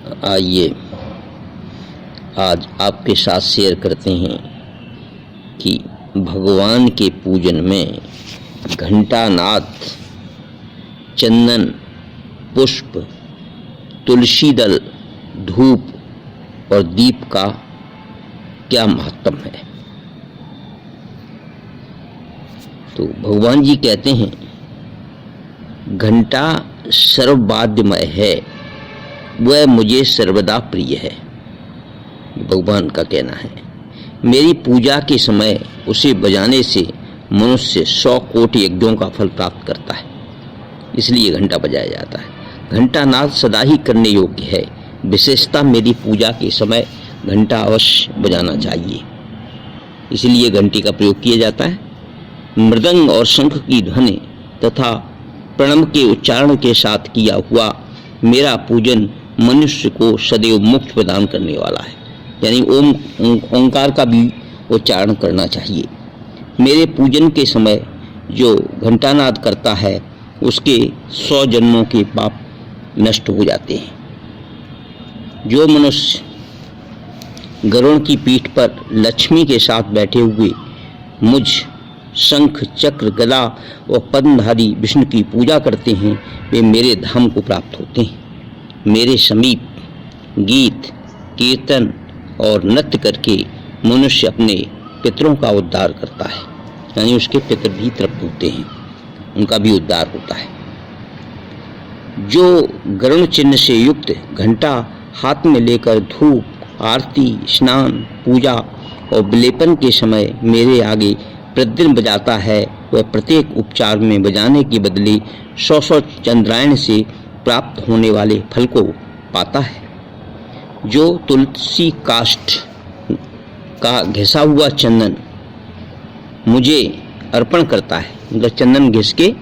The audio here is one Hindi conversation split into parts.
आइए आज आपके साथ शेयर करते हैं कि भगवान के पूजन में घंटानाद, चंदन, पुष्प, तुलसी दल, धूप और दीप का क्या महत्व है। तो भगवान जी कहते हैं घंटा सर्ववाद्यमय है, वह मुझे सर्वदा प्रिय है। भगवान का कहना है मेरी पूजा के समय उसे बजाने से मनुष्य 100 कोटि यज्ञों का फल प्राप्त करता है, इसलिए घंटा बजाया जाता है। घंटानाद सदा ही करने योग्य है। विशेषता मेरी पूजा के समय घंटा अवश्य बजाना चाहिए, इसलिए घंटी का प्रयोग किया जाता है। मृदंग और शंख की ध्वनि तथा प्रणव के उच्चारण के साथ किया हुआ मेरा पूजन मनुष्य को सदैव मोक्ष प्रदान करने वाला है, यानी ओंकार का भी उच्चारण करना चाहिए। मेरे पूजन के समय जो घंटानाद करता है उसके 100 जन्मों के पाप नष्ट हो जाते हैं। जो मनुष्य गरुड़ की पीठ पर लक्ष्मी के साथ बैठे हुए मुझ शंख, चक्र, गदा और पद्मधारी विष्णु की पूजा करते हैं वे मेरे धाम को प्राप्त होते हैं। मेरे समीप गीत, कीर्तन और नृत्य करके मनुष्य अपने पितरों का उद्धार करता है, यानी उसके पितर भी तृप्त होते हैं, उनका भी उद्धार होता है। जो गरुड़ चिन्ह से युक्त घंटा हाथ में लेकर धूप, आरती, स्नान, पूजा और विलेपन के समय मेरे आगे प्रतिदिन बजाता है, वह प्रत्येक उपचार में बजाने के बदले 100 चंद्रायण से प्राप्त होने वाले फल को पाता है। जो तुलसी काष्ठ का घिसा हुआ चंदन मुझे अर्पण करता है, मतलब चंदन घिस के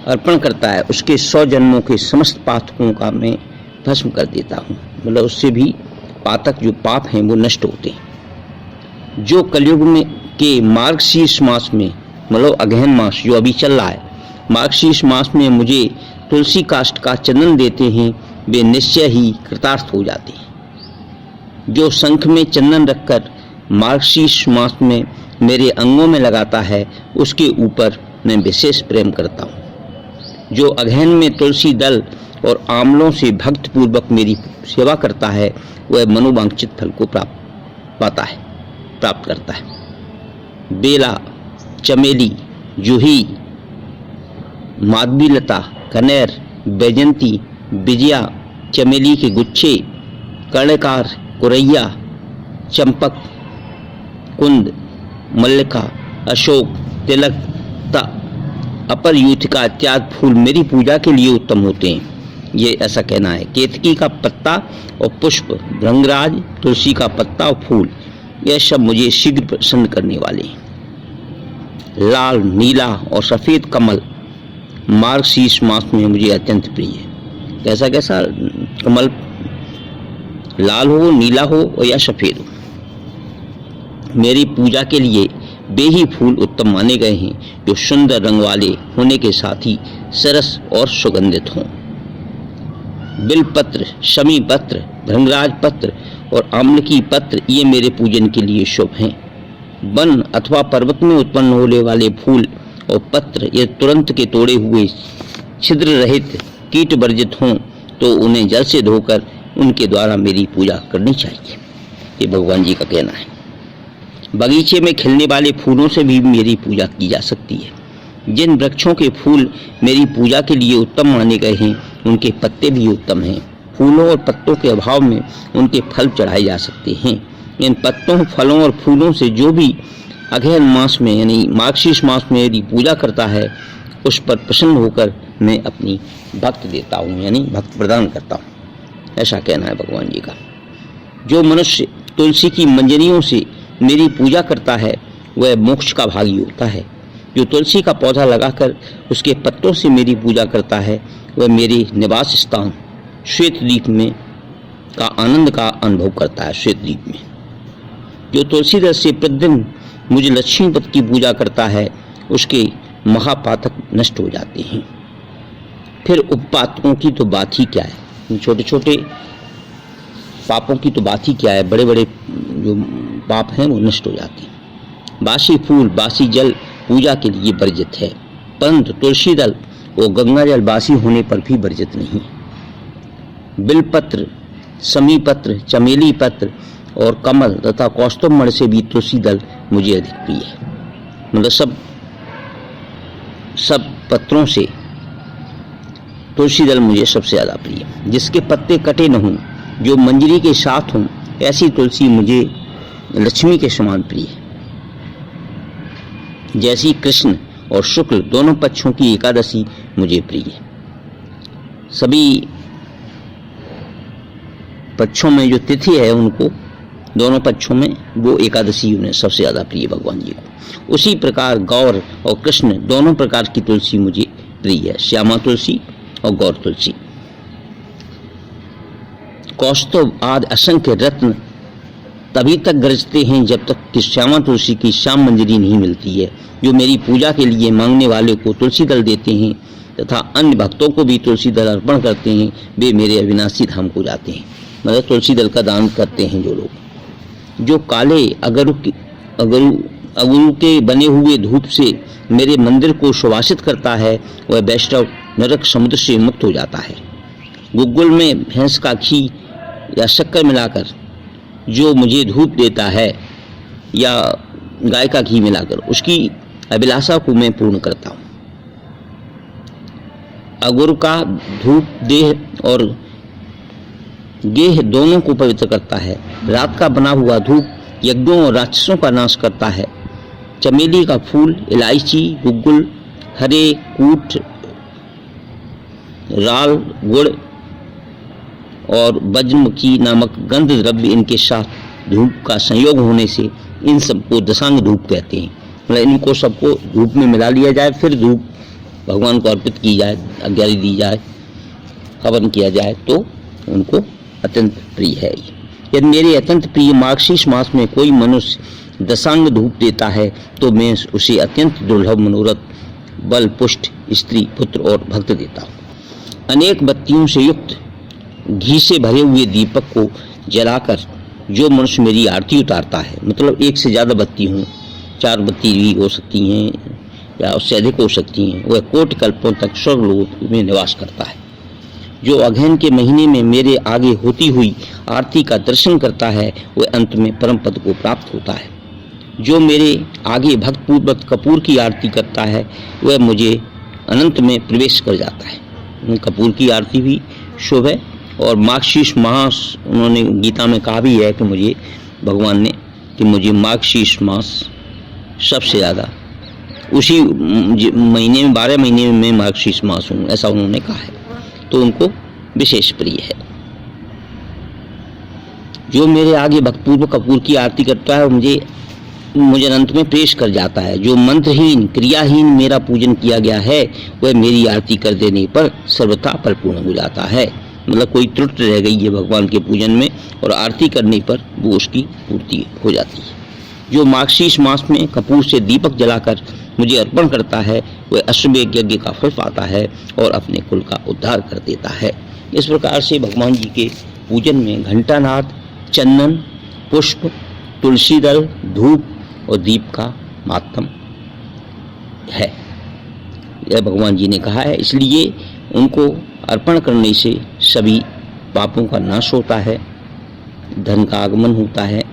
अर्पण करता है, उसके 100 जन्मों के समस्त पातकों का मैं भस्म कर देता हूँ, मतलब उससे भी पातक जो पाप हैं वो नष्ट होते हैं। जो कलयुग में के मार्गशीर्ष मास में, मतलब अगहन मास जो अभी चल रहा है, मार्गशीर्ष मास में मुझे तुलसी काष्ठ का चंदन देते हैं, वे निश्चय ही कृतार्थ हो जाते हैं। जो शंख में चंदन रखकर मार्गशीर्ष मास में मेरे अंगों में लगाता है, उसके ऊपर मैं विशेष प्रेम करता हूँ। जो अगहन में तुलसी दल और आंवलों से भक्त पूर्वक मेरी सेवा करता है, वह मनोवांछित फल को प्राप्त करता है। बेला, चमेली, जूही, माधवीलता, कनेर, बैजंती, बिजिया, चमेली के गुच्छे, कर्णकार, कुरैया, चंपक, कुंद, मल्लिका, अशोक, तिलक, अपरयूथिका इत्यादि फूल मेरी पूजा के लिए उत्तम होते हैं, ये ऐसा कहना है। केतकी का पत्ता और पुष्प, भृंगराज, तुलसी का पत्ता और फूल, यह सब मुझे शीघ्र प्रसन्न करने वाले हैं। लाल, नीला और सफेद कमल मार्गशीर्ष मास में मुझे अत्यंत प्रिय है। कैसा कैसा कमल, लाल हो, नीला हो और या सफेद हो। मेरी पूजा के लिए वे ही फूल उत्तम माने गए हैं जो सुंदर रंग वाले होने के साथ ही सरस और सुगंधित हों। बिलपत्र, शमी पत्र, भृंगराज पत्र और आम्लकी पत्र ये मेरे पूजन के लिए शुभ हैं। वन अथवा पर्वत में उत्पन्न होने वाले फूल और पत्र ये तुरंत के तोड़े हुए छिद्र रहित कीट वर्जित हों तो उन्हें जल से धोकर उनके द्वारा मेरी पूजा करनी चाहिए, ये भगवान जी का कहना है। बगीचे में खिलने वाले फूलों से भी मेरी पूजा की जा सकती है। जिन वृक्षों के फूल मेरी पूजा के लिए उत्तम माने गए हैं उनके पत्ते भी उत्तम हैं। फूलों और पत्तों के अभाव में उनके फल चढ़ाए जा सकते हैं। इन पत्तों, फलों और फूलों से जो भी अगहन मास में यानी मार्गशीर्ष मास में मेरी पूजा करता है उस पर प्रसन्न होकर मैं अपनी भक्त देता हूँ, यानी भक्त प्रदान करता हूँ, ऐसा कहना है भगवान जी का। जो मनुष्य तुलसी की मंजरियों से मेरी पूजा करता है वह मोक्ष का भागी होता है। जो तुलसी का पौधा लगाकर उसके पत्तों से मेरी पूजा करता है वह मेरे निवास स्थान श्वेतद्वीप में का आनंद का अनुभव करता है। श्वेतद्वीप में जो तुलसी दल से प्रतिदिन मुझे लक्ष्मीपति की पूजा करता है उसके महापातक नष्ट हो जाते हैं। फिर उपपातकों की तो बात ही क्या है। छोटे छोटे पापों की तो बात ही क्या है, बड़े बड़े जो पाप हैं वो नष्ट हो जाते हैं। बासी फूल बासी जल पूजा के लिए वर्जित है, परंतु तुलसी दल और गंगा जल बासी होने पर भी वर्जित नहीं। बिलपत्र, समी पत्र, चमेली पत्र और कमल तथा कौस्तुभमणि से भी तुलसी दल मुझे अधिक प्रिय है। मतलब सब पत्रों से तुलसी दल मुझे सबसे ज्यादा प्रिय है। जिसके पत्ते कटे न हों, जो मंजरी के साथ हों, ऐसी तुलसी मुझे लक्ष्मी के समान प्रिय है। जैसी कृष्ण और शुक्ल दोनों पक्षों की एकादशी मुझे प्रिय है। सभी पक्षों में जो तिथि है उनको, दोनों पक्षों में वो एकादशी उन्हें सबसे ज्यादा प्रिय भगवान जी को। उसी प्रकार गौर और कृष्ण दोनों प्रकार की तुलसी मुझे प्रिय है, श्यामा तुलसी और गौर तुलसी। कौस्तुभ आदि असंख्य रत्न तभी तक गरजते हैं जब तक कि श्यामा तुलसी की श्याम मंजरी नहीं मिलती है। जो मेरी पूजा के लिए मांगने वाले को तुलसी दल देते हैं तथा अन्य भक्तों को भी तुलसी दल अर्पण करते हैं, वे मेरे अविनाशी धाम को जाते हैं। मतलब तुलसी दल का दान करते हैं जो लोग। जो काले अगरु के बने हुए धूप से मेरे मंदिर को सुवासित करता है, वह वैष्णव नरक समुद्र से मुक्त हो जाता है। गुग्गुल में भैंस का घी या शक्कर मिलाकर जो मुझे धूप देता है, या गाय का घी मिलाकर, उसकी अभिलाषा को मैं पूर्ण करता हूँ। अगुर का धूप देह और गेह दोनों को पवित्र करता है। रात का बना हुआ धूप यज्ञों और राक्षसों का नाश करता है। चमेली का फूल, इलायची, गुग्गुल, हरे कूट, राल, गुड़ और वज्रमुखी नामक गंध द्रव्य, इनके साथ धूप का संयोग होने से इन सबको दशांग धूप कहते हैं। मतलब इनको सबको धूप में मिला लिया जाए, फिर धूप भगवान को अर्पित की जाए, आज्ञा दी जाए, हवन किया जाए, तो उनको अत्यंत प्रिय है। यदि मेरे अत्यंत प्रिय मार्गशीर्ष मास में कोई मनुष्य दशांग धूप देता है तो मैं उसे अत्यंत दुर्लभ मनोरथ, बल, पुष्ट, स्त्री, पुत्र और भक्त देता हूँ। अनेक बत्तियों से युक्त घी से भरे हुए दीपक को जलाकर जो मनुष्य मेरी आरती उतारता है, मतलब एक से ज्यादा बत्ती हों, 4 बत्ती भी हो सकती हैं या उससे अधिक हो सकती हैं, वह कोटि कल्पों तक स्वर्गलोक में निवास करता है। जो अगहन के महीने में मेरे आगे होती हुई आरती का दर्शन करता है, वह अंत में परम पद को प्राप्त होता है। जो मेरे आगे भक्तपूर्वक कपूर की आरती करता है, वह मुझे अनंत में प्रवेश कर जाता है। कपूर की आरती भी शुभ है। और मार्गशीर्ष मास, उन्होंने गीता में कहा भी है कि मुझे भगवान ने कि मुझे मार्गशीर्ष मास सबसे ज़्यादा, उसी महीने में 12 महीने में मार्गशीर्ष मास हूँ, ऐसा उन्होंने कहा है, तो उनको विशेष प्रिय है। जो मेरे आगे भक्तपूर्वक कपूर की आरती करता है मुझे अनंत में पेश कर जाता है। जो मंत्रहीन क्रियाहीन मेरा पूजन किया गया है, वह मेरी आरती कर देने पर सर्वथा परिपूर्ण हो जाता है। मतलब कोई त्रुटि रह गई है भगवान के पूजन में और आरती करने पर वो उसकी पूर्ति हो जाती है। जो मार्गशीर्ष मास में कपूर से दीपक जलाकर मुझे अर्पण करता है, वह अश्वमेध यज्ञ का फल पाता है और अपने कुल का उद्धार कर देता है। इस प्रकार से भगवान जी के पूजन में घंटानाद, चंदन, पुष्प, तुलसी दल, धूप और दीप का माध्यम है, यह भगवान जी ने कहा है। इसलिए उनको अर्पण करने से सभी पापों का नाश होता है, धन का आगमन होता है,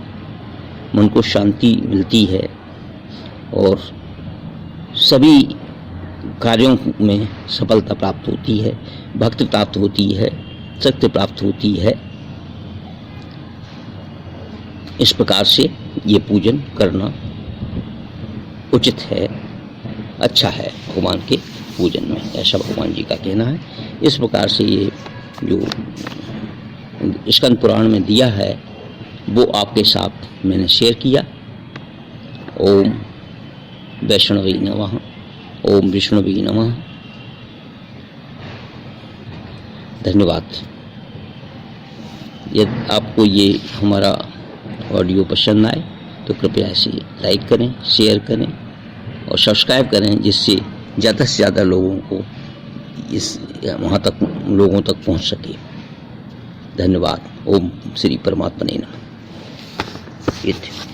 मन को शांति मिलती है और सभी कार्यों में सफलता प्राप्त होती है, भक्ति प्राप्त होती है, शक्ति प्राप्त होती है। इस प्रकार से ये पूजन करना उचित है, अच्छा है भगवान के पूजन में, ऐसा भगवान जी का कहना है। इस प्रकार से ये जो स्कंद पुराण में दिया है वो आपके साथ मैंने शेयर किया। ओम वैष्णवे नमः, ओम विष्णुवे नमः। धन्यवाद। यदि आपको ये हमारा ऑडियो पसंद आए तो कृपया इसे लाइक करें, शेयर करें और सब्सक्राइब करें, जिससे ज़्यादा से ज़्यादा लोगों को वहाँ तक लोगों तक पहुँच सके। धन्यवाद। ओम श्री परमात्मा ने नमः। ये थे।